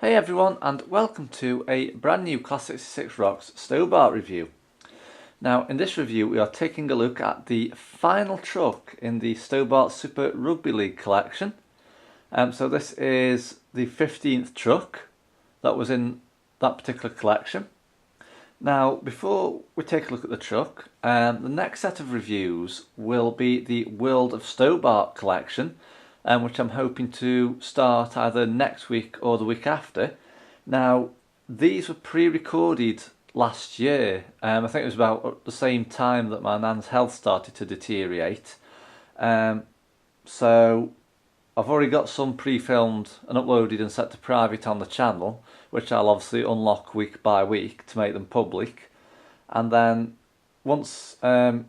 Hey everyone, and welcome to a brand new Class 66 Rocks Stobart review. Now in this review we are taking a look at the final truck in the Stobart Super Rugby League collection. So this is the 15th truck that was in that particular collection. Now before we take a look at the truck, the next set of reviews will be the World of Stobart collection, which I'm hoping to start either next week or the week after. Now, these were pre-recorded last year. I think it was about the same time that my nan's health started to deteriorate. So I've already got some pre-filmed and uploaded and set to private on the channel, which I'll obviously unlock week by week to make them public. And then once I'm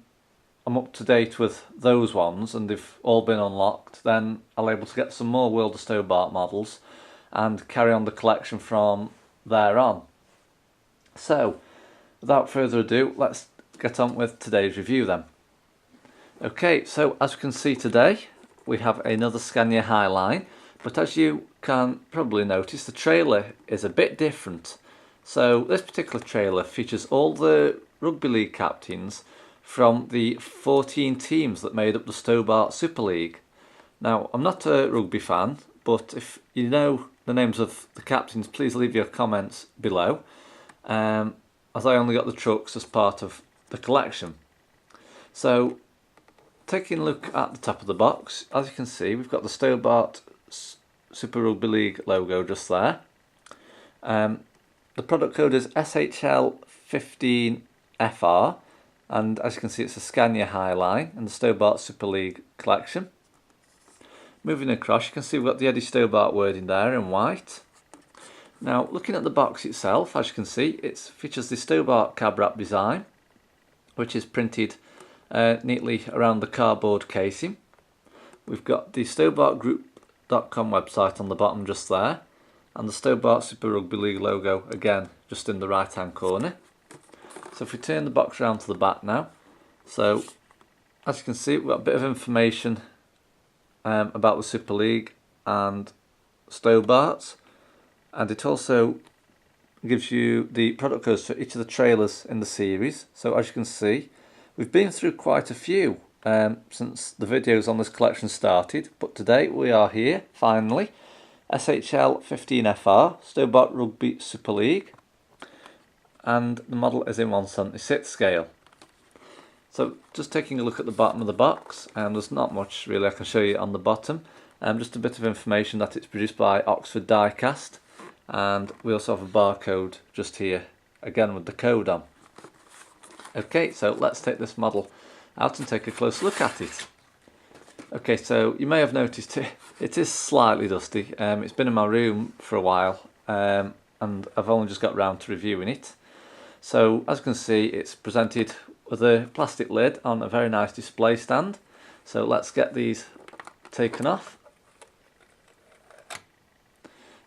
up to date with those ones and they've all been unlocked, then I'll be able to get some more World of Stobart models and carry on the collection from there on. So, without further ado, let's get on with today's review then. Okay, so as you can see today, we have another Scania Highline, but as you can probably notice, the trailer is a bit different. So this particular trailer features all the Rugby League captains from the 14 teams that made up the Stobart Super League. Now, I'm not a rugby fan, but if you know the names of the captains, please leave your comments below, as I only got the trucks as part of the collection. So, taking a look at the top of the box, as you can see, we've got the Stobart Super Rugby League logo just there. The product code is SHL15FR. And as you can see, it's a Scania Highline in the Stobart Super League collection. Moving across, you can see we've got the Eddie Stobart wording there in white. Now, looking at the box itself, as you can see, it features the Stobart cab wrap design, which is printed neatly around the cardboard casing. We've got the StobartGroup.com website on the bottom just there, and the Stobart Super Rugby League logo again just in the right hand corner. So if we turn the box around to the back now, so as you can see, we've got a bit of information about the Super League and Stobart, and it also gives you the product codes for each of the trailers in the series. So as you can see, we've been through quite a few since the videos on this collection started, but today we are here, finally, SHL15FR, Stobart Rugby Super League. And the model is in 1/76 scale. So just taking a look at the bottom of the box, and there's not much really I can show you on the bottom. Just a bit of information that it's produced by Oxford Diecast, and we also have a barcode just here, again with the code on. Okay, so let's take this model out and take a close look at it. Okay, so you may have noticed it is slightly dusty. It's been in my room for a while, and I've only just got round to reviewing it. So as you can see, it's presented with a plastic lid on a very nice display stand. So let's get these taken off.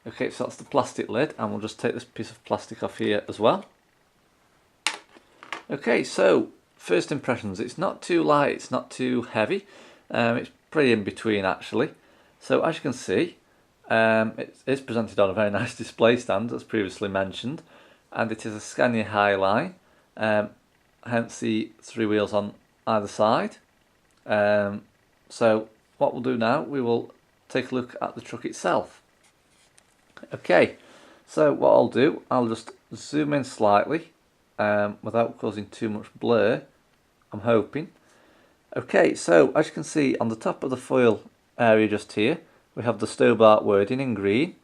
Okay, so that's the plastic lid, and we'll just take this piece of plastic off here as well. Okay, so first impressions, it's not too light, it's not too heavy, it's pretty in between actually. So as you can see, it is presented on a very nice display stand as previously mentioned. And it is a Scania Highline, hence the three wheels on either side. So what we'll do now, we will take a look at the truck itself. Okay, so what I'll do, I'll just zoom in slightly without causing too much blur, I'm hoping. Okay, so as you can see on the top of the foil area just here, we have the Stobart wording in green.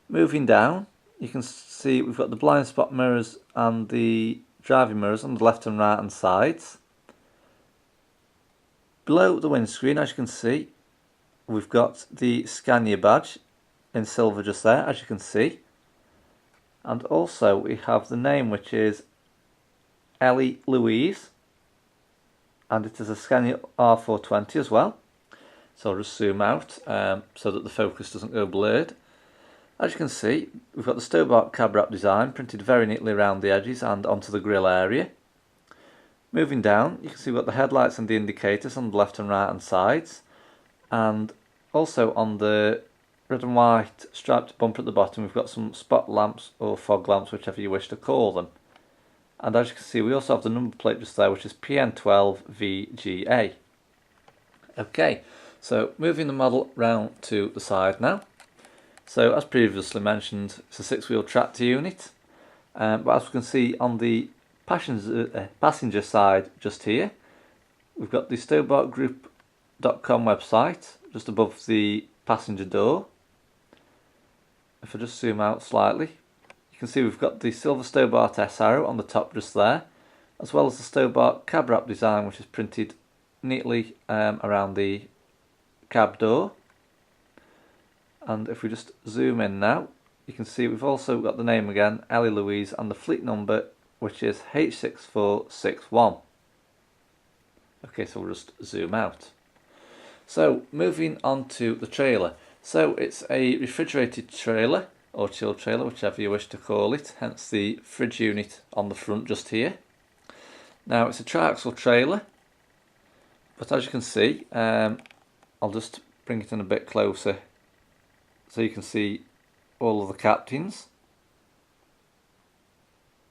Moving down, you can see we've got the blind spot mirrors and the driving mirrors on the left and right hand sides. Below the windscreen, as you can see, we've got the Scania badge in silver just there, as you can see. And also we have the name, which is Ellie Louise, and it is a Scania R420 as well. So I'll just zoom out so that the focus doesn't go blurred. As you can see, we've got the Stobart cab wrap design printed very neatly around the edges and onto the grille area. Moving down, you can see we've got the headlights and the indicators on the left and right hand sides, and also on the red and white striped bumper at the bottom. We've got some spot lamps or fog lamps, whichever you wish to call them. And as you can see, we also have the number plate just there, which is PN12VGA. Okay, so moving the model round to the side now. So as previously mentioned, it's a 6-wheel tractor unit. But as we can see on the passenger side just here, we've got the StobartGroup.com website just above the passenger door. If I just zoom out slightly, you can see we've got the silver Stobart S arrow on the top just there, as well as the Stobart cab wrap design, which is printed neatly around the cab door. And if we just zoom in now, you can see we've also got the name again, Ellie Louise, and the fleet number, which is H6461. Okay, so we'll just zoom out. So moving on to the trailer. So it's a refrigerated trailer, or chilled trailer, whichever you wish to call it, hence the fridge unit on the front just here. Now it's a triaxle trailer, but as you can see, I'll just bring it in a bit closer so you can see all of the captains.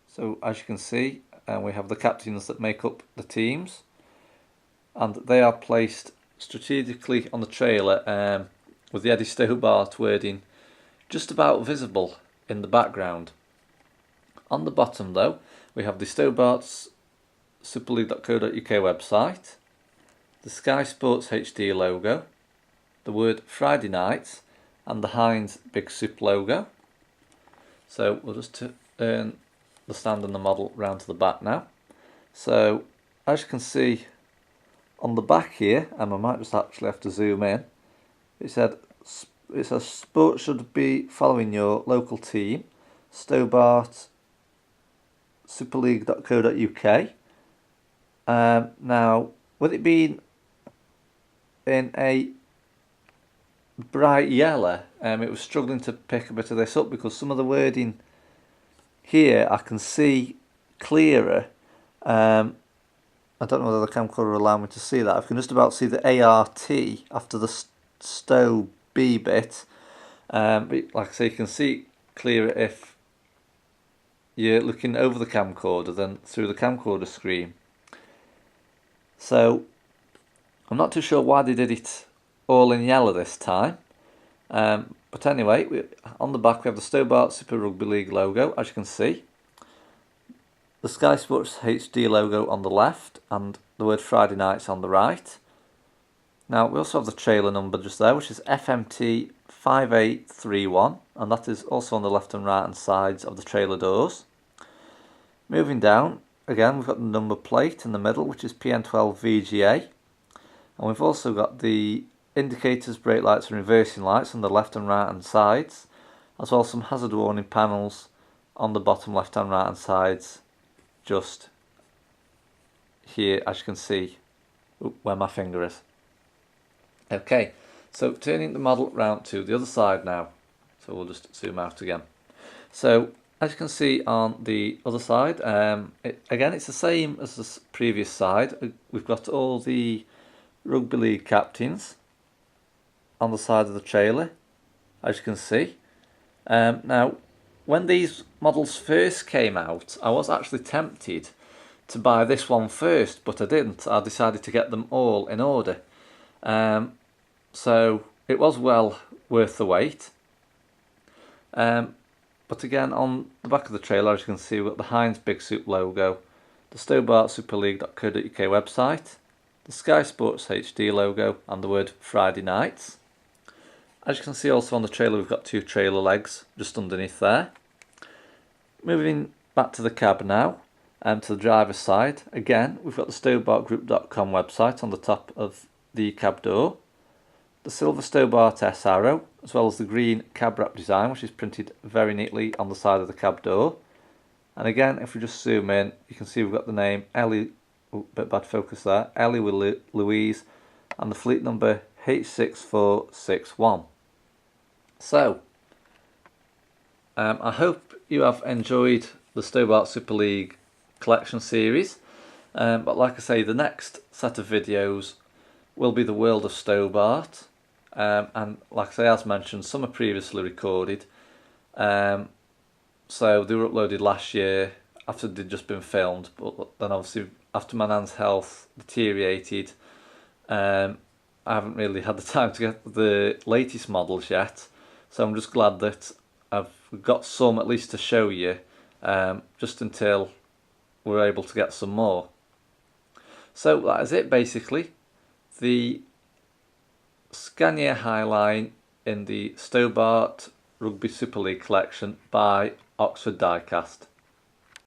So as you can see, we have the captains that make up the teams, and they are placed strategically on the trailer with the Eddie Stobart wording just about visible in the background. On the bottom though, we have the Stobart's superleague.co.uk website, the Sky Sports HD logo, the word Friday Nights, and the Heinz Big Soup logo. So we'll just turn the stand and the model round to the back now. So as you can see on the back here, and I might just actually have to zoom in, it says sports should be following your local team, Stobart superleague.co.uk. Now with it being in a bright yellow, it was struggling to pick a bit of this up because some of the wording here I can see clearer. I don't know whether the camcorder will allow me to see that. I can just about see the ART after the Stow B bit. But like I say, you can see clearer if you're looking over the camcorder than through the camcorder screen. So I'm not too sure why they did it all in yellow this time. But anyway, on the back we have the Stobart Super Rugby League logo, as you can see. The Sky Sports HD logo on the left and the word Friday Nights on the right. Now we also have the trailer number just there, which is FMT 5831, and that is also on the left and right hand sides of the trailer doors. Moving down, again we've got the number plate in the middle, which is PN12VGA, and we've also got the indicators, brake lights and reversing lights on the left and right hand sides, as well as some hazard warning panels on the bottom left and right hand sides just here, as you can see where my finger is. Okay, so turning the model round to the other side now, so we'll just zoom out again. So as you can see on the other side, again it's the same as the previous side. We've got all the Rugby League captains on the side of the trailer, as you can see. Now when these models first came out, I was actually tempted to buy this one first, but I didn't. I decided to get them all in order. So it was well worth the wait. But again, on the back of the trailer, as you can see, we've got the Heinz Big Soup logo, the Stobart superleague.co.uk website, the Sky Sports HD logo, and the word Friday Nights. As you can see also on the trailer, we've got two trailer legs just underneath there. Moving back to the cab now, to the driver's side, again we've got the StobartGroup.com website on the top of the cab door, the silver Stobart S arrow, as well as the green cab wrap design, which is printed very neatly on the side of the cab door. And again, if we just zoom in, you can see we've got the name Ellie, bit bad focus there, Ellie Louise, and the fleet number H6461. So, I hope you have enjoyed the Stobart Super League collection series, but like I say, the next set of videos will be the world of Stobart, and like I say, as mentioned, some are previously recorded. So they were uploaded last year after they'd just been filmed, but then obviously after my nan's health deteriorated, I haven't really had the time to get the latest models yet. So I'm just glad that I've got some at least to show you, just until we're able to get some more. So that is it basically. The Scania Highline in the Stobart Rugby Super League collection by Oxford Diecast.